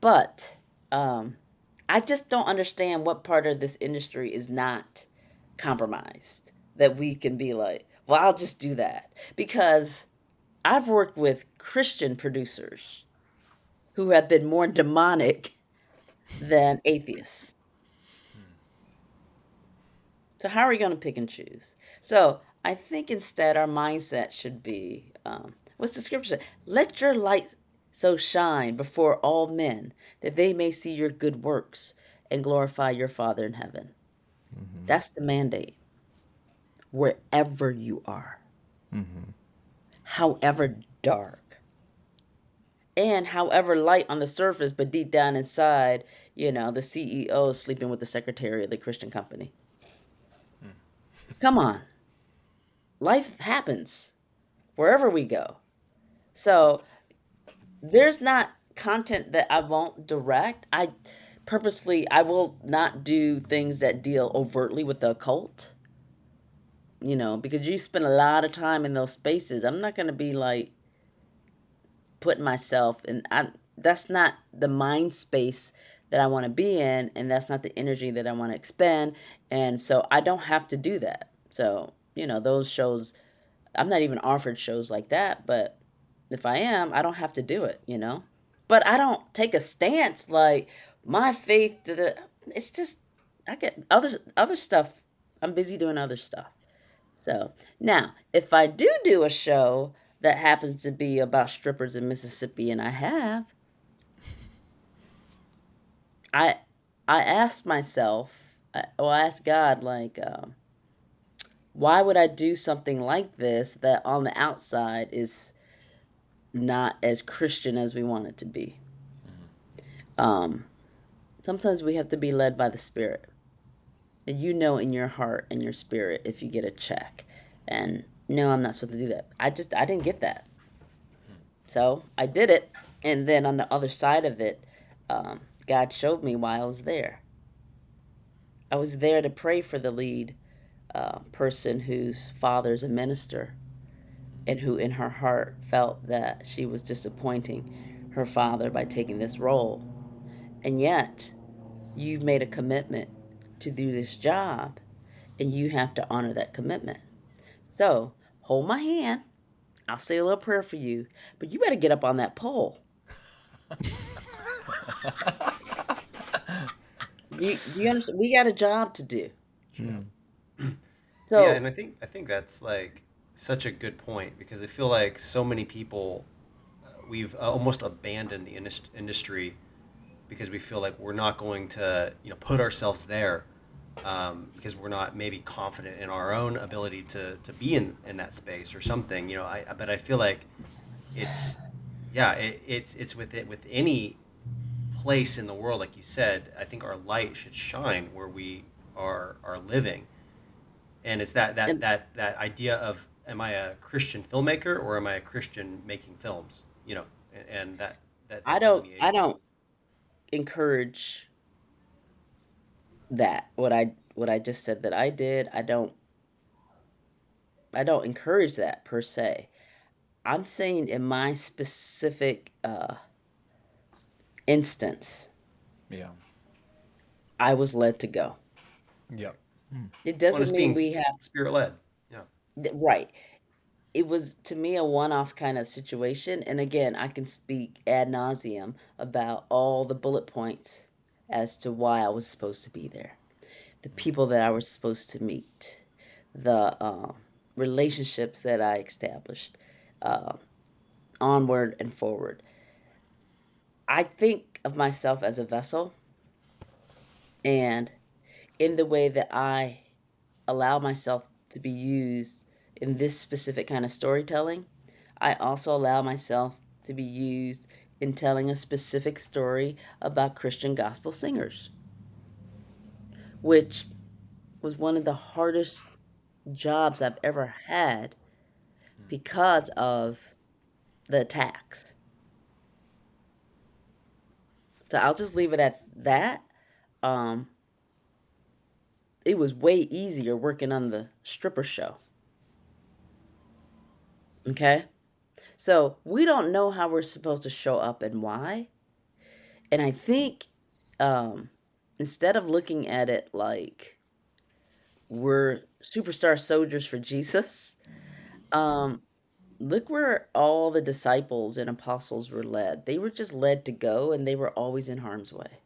Speaker 2: But I just don't understand what part of this industry is not compromised that we can be like, well, I'll just do that. Because I've worked with Christian producers who have been more demonic than atheists. So, how are we going to pick and choose? So, I think instead our mindset should be what's the scripture say? Let your light so shine before all men that they may see your good works and glorify your Father in heaven. That's the mandate. Wherever you are, however dark, and however light on the surface, but deep down inside, the CEO is sleeping with the secretary of the Christian company. Come on. Life happens wherever we go. So there's not content that I won't direct. I will not do things that deal overtly with the occult, because you spend a lot of time in those spaces. I'm not going to be like putting myself in, that's not the mind space that I want to be in, and that's not the energy that I want to expend. And so I don't have to do that. So, those shows, I'm not even offered shows like that, but if I am, I don't have to do it. But I don't take a stance like my faith. It's just I get other stuff. I'm busy doing other stuff. So now, if I do a show that happens to be about strippers in Mississippi, and I ask myself, I ask God, like, why would I do something like this that on the outside is not as Christian as we want it to be? Um, Sometimes we have to be led by the Spirit. And in your heart and your spirit if you get a check. And no, I'm not supposed to do that. I didn't get that. So I did it. And then on the other side of it, God showed me why I was there. I was there to pray for the lead person whose father's a minister and who in her heart felt that she was disappointing her father by taking this role. And yet, you've made a commitment to do this job, and you have to honor that commitment. So, hold my hand. I'll say a little prayer for you, but you better get up on that pole. Do you understand? We got a job to do.
Speaker 4: Yeah,
Speaker 2: So,
Speaker 4: and I think that's like such a good point because I feel like so many people we've almost abandoned the industry because we feel like we're not going to put ourselves there because we're not maybe confident in our own ability to be in that space or something. But I feel like it's it's with any place in the world, like you said. I think our light should shine where we are living, and it's
Speaker 2: and
Speaker 4: that idea of, am I a Christian filmmaker or am I a Christian making films? And that
Speaker 2: I
Speaker 4: delineation.
Speaker 2: don't encourage that what I just said that I did, I don't encourage that per se. I'm saying in my specific instance,
Speaker 1: Yeah.
Speaker 2: I was led to go.
Speaker 3: Yep.
Speaker 2: It
Speaker 4: Well, it's
Speaker 2: doesn't mean
Speaker 4: being
Speaker 2: we have
Speaker 4: spirit led. Yeah.
Speaker 2: right. It was to me a one-off kind of situation, and again, I can speak ad nauseum about all the bullet points as to why I was supposed to be there, the people that I was supposed to meet, the relationships that I established, uh, onward and forward. I think of myself as a vessel, and in the way that I allow myself to be used in this specific kind of storytelling, I also allow myself to be used in telling a specific story about Christian gospel singers, which was one of the hardest jobs I've ever had because of the attacks. So I'll just leave it at that. Um, it was way easier working on the stripper show. Okay. So we don't know how we're supposed to show up and why. And I think um, instead of looking at it like we're superstar soldiers for Jesus, um, look where all the disciples and apostles were led. They were just led to go, and they were always in harm's way.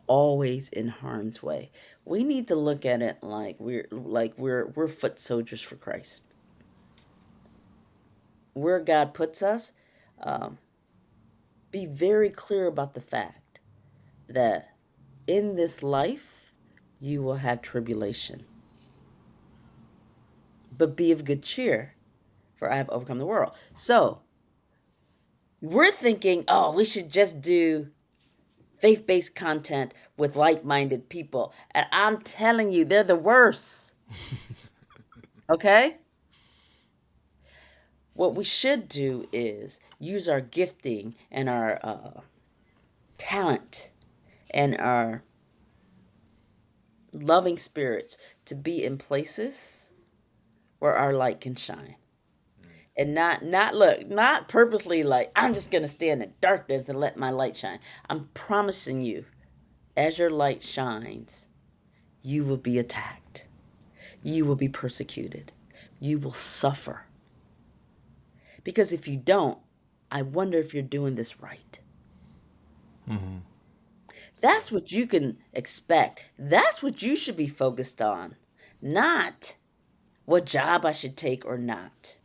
Speaker 2: Always in harm's way. We need to look at it like we're foot soldiers for Christ. Where God puts us, um, be very clear about the fact that in this life you will have tribulation, but be of good cheer, for I have overcome the world. So we're thinking, oh, we should just do faith based content with like minded people. And I'm telling you, they're the worst. Okay? What we should do is use our gifting and our talent and our loving spirits to be in places where our light can shine. And not purposely like I'm just going to stay in the darkness and let my light shine. I'm promising you, as your light shines, you will be attacked. You will be persecuted. You will suffer. Because if you don't, I wonder if you're doing this right. That's what you can expect. That's what you should be focused on, not what job I should take or not.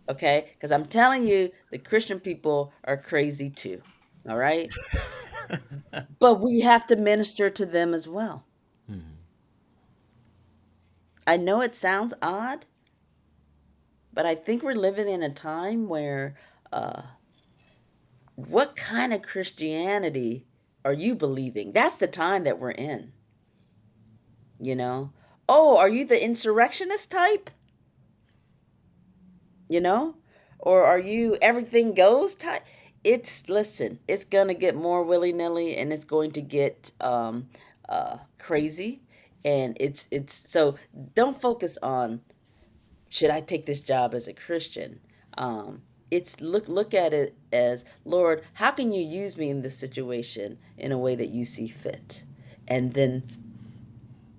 Speaker 2: Okay? Because I'm telling you, the Christian people are crazy too. All right? But we have to minister to them as well. I know it sounds odd, but I think we're living in a time where uh, what kind of Christianity are you believing? That's the time that we're in, you know? Oh, are you the insurrectionist type? You know? Or are you everything goes type? Listen, it's going to get more willy nilly and it's going to get crazy. And so don't focus on should I take this job as a Christian? It's look at it as Lord, how can you use me in this situation in a way that you see fit, and then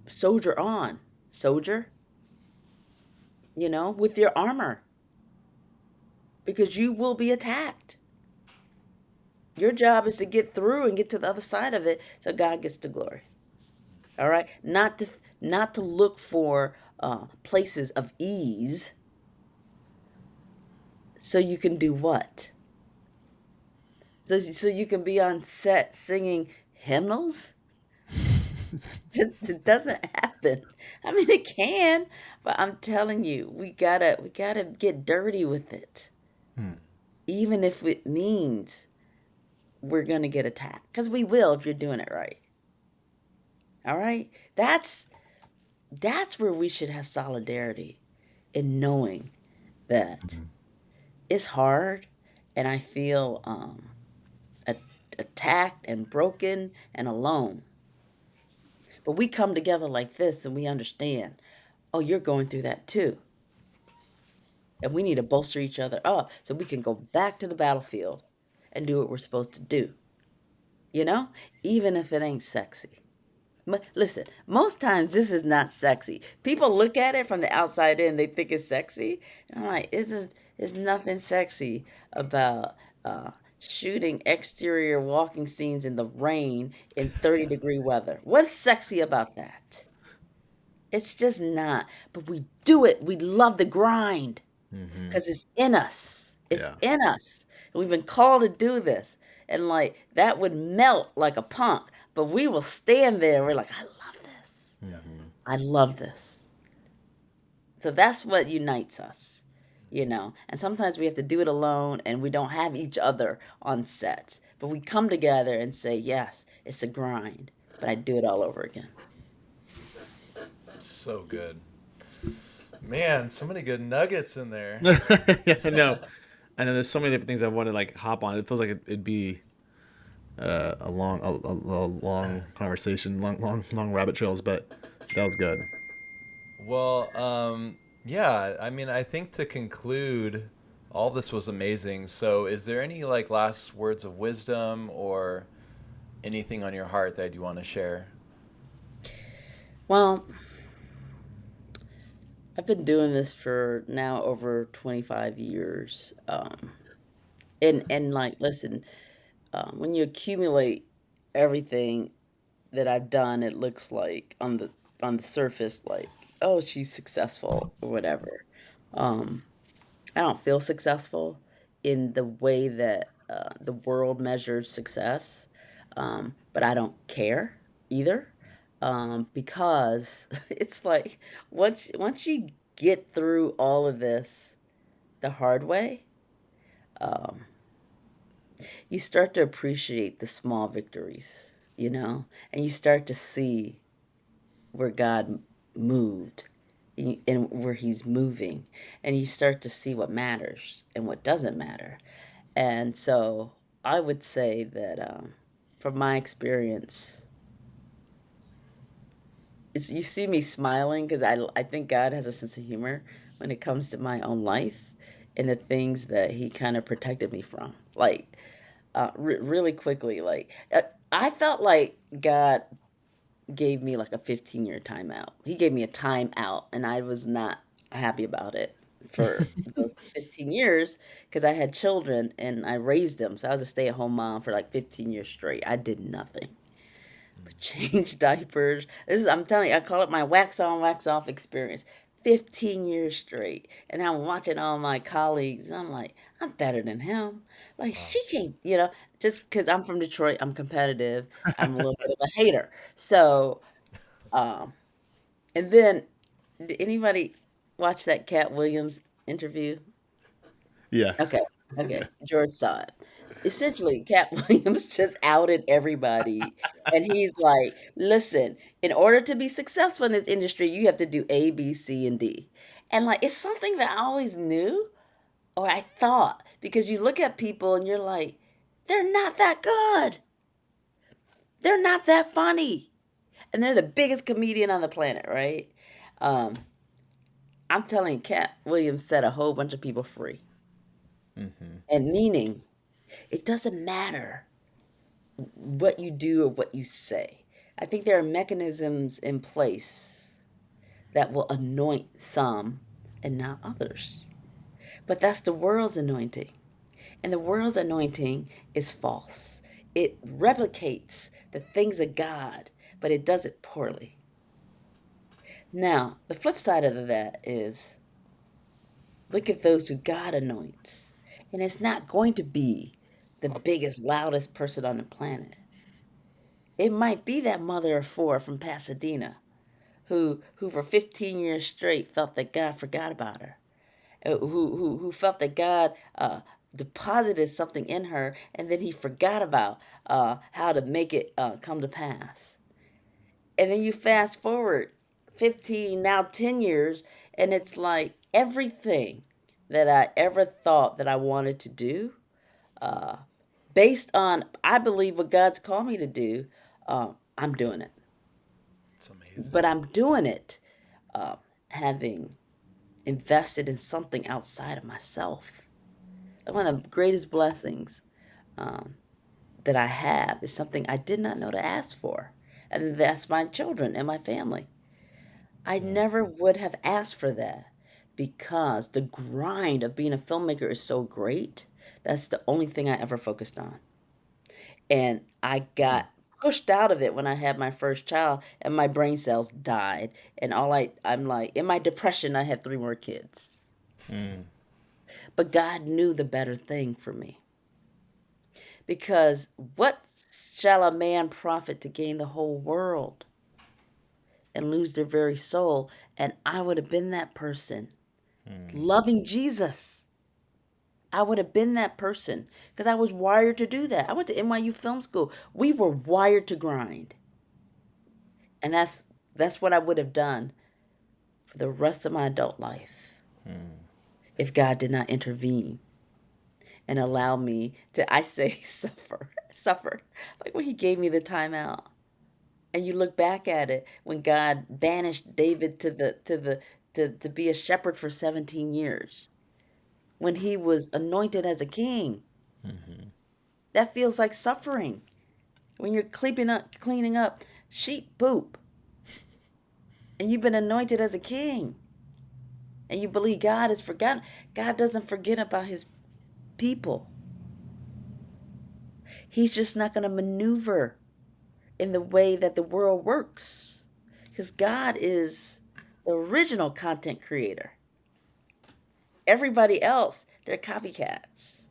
Speaker 2: soldier on, soldier, with your armor, because you will be attacked. Your job is to get through and get to the other side of it, so God gets the glory. All right, not to look for places of ease, so you can do what? So you can be on set singing hymnals? Just it doesn't happen. I mean, it can, but I'm telling you, we gotta get dirty with it, even if it means we're gonna get attacked, because we will if you're doing it right. All right, that's where we should have solidarity in knowing that it's hard, and I feel attacked and broken and alone. But we come together like this and we understand, oh, you're going through that too. And we need to bolster each other up so we can go back to the battlefield and do what we're supposed to do. You know? Even if it ain't sexy. Listen, most times this is not sexy. People look at it from the outside in, they think it's sexy. And I'm like, it's nothing sexy about shooting exterior walking scenes in the rain in 30-degree weather. What's sexy about that? It's just not. But we do it. We love the grind
Speaker 3: Mm-hmm.
Speaker 2: because it's in us. It's
Speaker 3: Yeah.
Speaker 2: in us. And we've been called to do this. And like that would melt like a punk, but we will stand there. We're like, I love this.
Speaker 3: Mm-hmm.
Speaker 2: I love this. So that's what unites us, you know. And sometimes we have to do it alone and we don't have each other on sets. But we come together and say, yes, it's a grind, but I do it all over again.
Speaker 1: So good. Man, so many good nuggets in there.
Speaker 3: Yeah, I know. I know. There's so many different things I want to like hop on. It feels like it'd be a long conversation, long rabbit trails. But that was good.
Speaker 1: Well, yeah, I mean, I think to conclude, all this was amazing. So, is there any like last words of wisdom or anything on your heart that you want to share?
Speaker 2: Well, I've been doing this for now over 25 years. And like, listen, when you accumulate everything that I've done, it looks like on the surface, like, oh, she's successful or whatever. Um, I don't feel successful in the way that the world measures success, but I don't care either because it's like once you get through all of this the hard way, um, you start to appreciate the small victories, you know, and you start to see where God moved and where He's moving, and you start to see what matters and what doesn't matter. And so I would say that from my experience, you see me smiling because I think God has a sense of humor when it comes to my own life and the things that He kind of protected me from. Like, really quickly, like, I felt like God gave me like a 15-year timeout. He gave me a timeout, and I was not happy about it for those 15 years because I had children and I raised them. So I was a stay-at-home mom for like 15 years straight. I did nothing but change diapers. I'm telling you, I call it my wax on, wax off experience. 15 years straight. And I'm watching all my colleagues and I'm like, I'm better than him. Like,
Speaker 1: Wow.
Speaker 2: she can't, you know, just because I'm from Detroit, I'm competitive. I'm a little bit of a hater. So, um, and then, did anybody watch that Cat Williams interview?
Speaker 3: Yeah.
Speaker 2: Okay, okay. George saw it. Essentially, Cat Williams just outed everybody. And he's like, listen, in order to be successful in this industry, you have to do A, B, C, and D. And like, it's something that I always knew or I thought because you look at people and you're like, they're not that good. They're not that funny. And they're the biggest comedian on the planet, right? Um, I'm telling you, Cat Williams set a whole bunch of people free.
Speaker 3: Mm-hmm.
Speaker 2: And meaning, it doesn't matter what you do or what you say. I think there are mechanisms in place that will anoint some and not others. But that's the world's anointing. And the world's anointing is false. It replicates the things of God, but it does it poorly. Now, the flip side of that is look at those who God anoints. And it's not going to be the biggest, loudest person on the planet. It might be that mother of four from Pasadena who for 15 years straight felt that God forgot about her. Who felt that God deposited something in her and then he forgot about how to make it come to pass. And then you fast forward 15, now 10 years, and it's like everything that I ever thought that I wanted to do, uh, based on, I believe, what God's called me to do, I'm doing it. but I'm doing it, uh, having invested in something outside of myself. One of the greatest blessings um, that I have is something I did not know to ask for, and that's my children and my family. I
Speaker 3: Mm.
Speaker 2: never would have asked for that because the grind of being a filmmaker is so great. That's the only thing I ever focused on. And I
Speaker 3: Mm.
Speaker 2: got pushed out of it when I had my first child and my brain cells died. And I'm like, in my depression, I had three more kids.
Speaker 3: Mm.
Speaker 2: But God knew the better thing for me. Because what shall a man profit to gain the whole world and lose their very soul? And I would have been that person
Speaker 3: Mm.
Speaker 2: loving Jesus. I would have been that person because I was wired to do that. I went to NYU Film School. We were wired to grind. And that's what I would have done for the rest of my adult life
Speaker 3: Mm.
Speaker 2: if God did not intervene and allow me to, I say, suffer. Like when he gave me the timeout. And you look back at it when God banished David to be a shepherd for 17 years, when he was anointed as a king.
Speaker 3: Mhm.
Speaker 2: That feels like suffering. When you're cleaning up sheep poop and you've been anointed as a king and you believe God has forgotten. God doesn't forget about his people. He's just not going to maneuver in the way that the world works because God is the original content creator. Everybody else, they're copycats.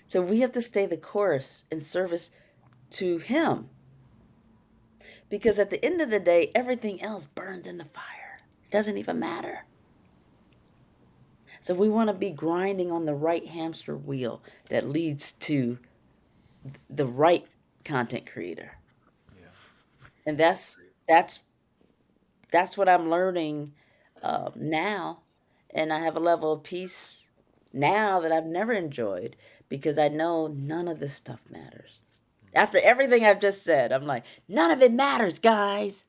Speaker 2: So we have to stay the course in service to him because at the end of the day, everything else burns in the fire. It doesn't even matter. So we want to be grinding on the right hamster wheel that leads to the right content creator.
Speaker 1: Yeah.
Speaker 2: And that's that's what I'm learning now. And I have a level of peace now that I've never enjoyed because I know none of this stuff matters. After everything I've just said, I'm like, none of it matters, guys.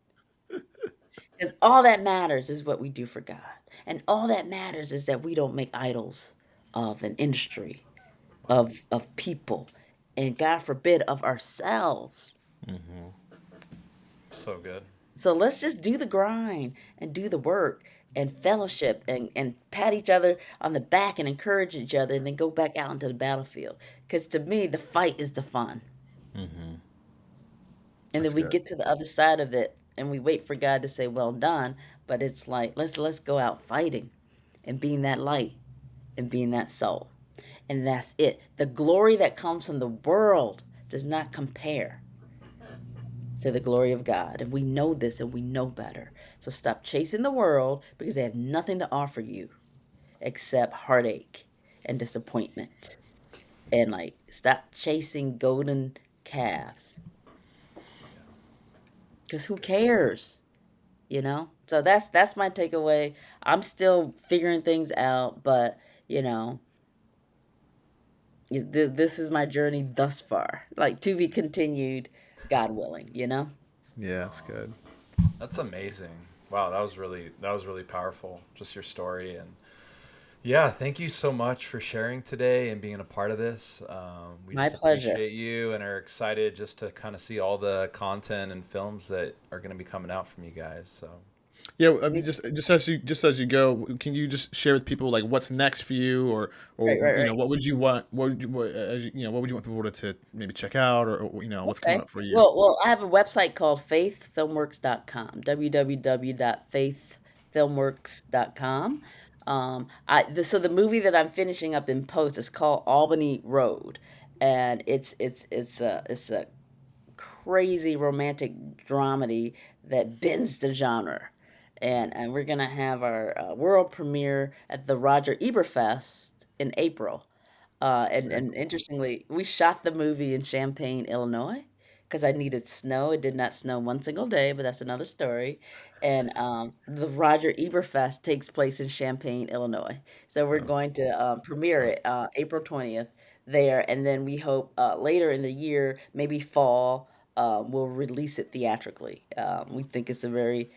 Speaker 2: Because all that matters is what we do for God. And all that matters is that we don't make idols of an industry,
Speaker 1: Wow.
Speaker 2: of people, and God forbid, of ourselves.
Speaker 3: Mhm.
Speaker 1: So good.
Speaker 2: So let's just do the grind and do the work and fellowship and pat each other on the back and encourage each other and then go back out into the battlefield. Because to me, the fight is the fun.
Speaker 3: Mhm.
Speaker 2: And
Speaker 3: That's
Speaker 2: then we
Speaker 3: good.
Speaker 2: get to the other side of it and we wait for God to say, well done. But it's like, let's go out fighting and being that light and being that soul. And that's it. The glory that comes from the world does not compare to the glory of God. And we know this and we know better. So stop chasing the world because they have nothing to offer you except heartache and disappointment. And like stop chasing golden calves because who cares? You know? So that's my takeaway. I'm still figuring things out, but you know, this is my journey thus far. Like to be continued, God willing, you know?
Speaker 3: Yeah, that's good.
Speaker 1: That's amazing. Wow, that was really powerful. Just your story and yeah, thank you so much for sharing today and being a part of this. We
Speaker 2: My
Speaker 1: just
Speaker 2: pleasure.
Speaker 1: appreciate you and are excited just to kind of see all the content and films that are going to be coming out from you guys. So
Speaker 3: Yeah,
Speaker 2: Me too.
Speaker 3: just as you go, can you just share with people like what's next for you, or
Speaker 2: Right, right, right.
Speaker 3: what would you want, what would you want people to maybe check out, or what's coming
Speaker 2: Okay.
Speaker 3: up for you?
Speaker 2: Well, I have a website called faithfilmworks.com, www.faithfilmworks.com. So the movie that I'm finishing up in post is called Albany Road, and it's a crazy romantic dramedy that bends the genre. And we're gonna have our world premiere at the Roger Ebert Fest in April.
Speaker 3: Very
Speaker 2: And
Speaker 3: cool.
Speaker 2: interestingly, we shot the movie in Champaign, Illinois, because I needed snow. It did not snow one single day, but that's another story. And the Roger Ebert Fest takes place in Champaign, Illinois. So we're
Speaker 3: So
Speaker 2: going to premiere
Speaker 3: perfect.
Speaker 2: it April 20th there. And then we hope later in the year, maybe fall, we'll release it theatrically. We think it's a very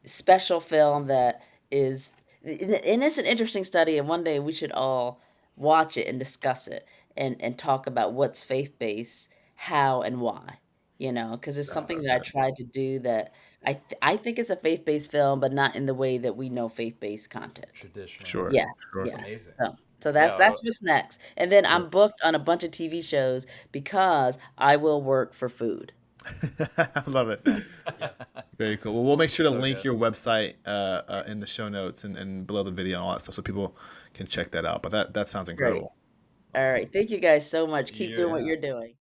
Speaker 2: special film that is, and it's an interesting study. And one day we should all watch it and discuss it and talk about what's faith based, how and why. Because it's
Speaker 3: That's
Speaker 2: something
Speaker 3: so
Speaker 2: that I
Speaker 3: good.
Speaker 2: tried to do that I think it's a faith based film, but not in the way that we know faith based content.
Speaker 1: Traditionally.
Speaker 3: Sure,
Speaker 2: Yeah,
Speaker 3: sure.
Speaker 1: That's
Speaker 2: yeah.
Speaker 1: amazing.
Speaker 2: So that's
Speaker 1: Yeah.
Speaker 2: what's next. And then
Speaker 3: Cool.
Speaker 2: I'm booked on a bunch of TV shows because I will work for food.
Speaker 3: I love it.
Speaker 4: Yeah.
Speaker 3: Very cool. Well, we'll make sure to
Speaker 1: So
Speaker 3: link
Speaker 1: good.
Speaker 3: your website in the show notes and below the video and all that stuff so people can check that out. But that sounds
Speaker 2: Great.
Speaker 3: incredible.
Speaker 2: All right. Thank you guys so much. Keep doing what
Speaker 1: Years.
Speaker 2: you're doing.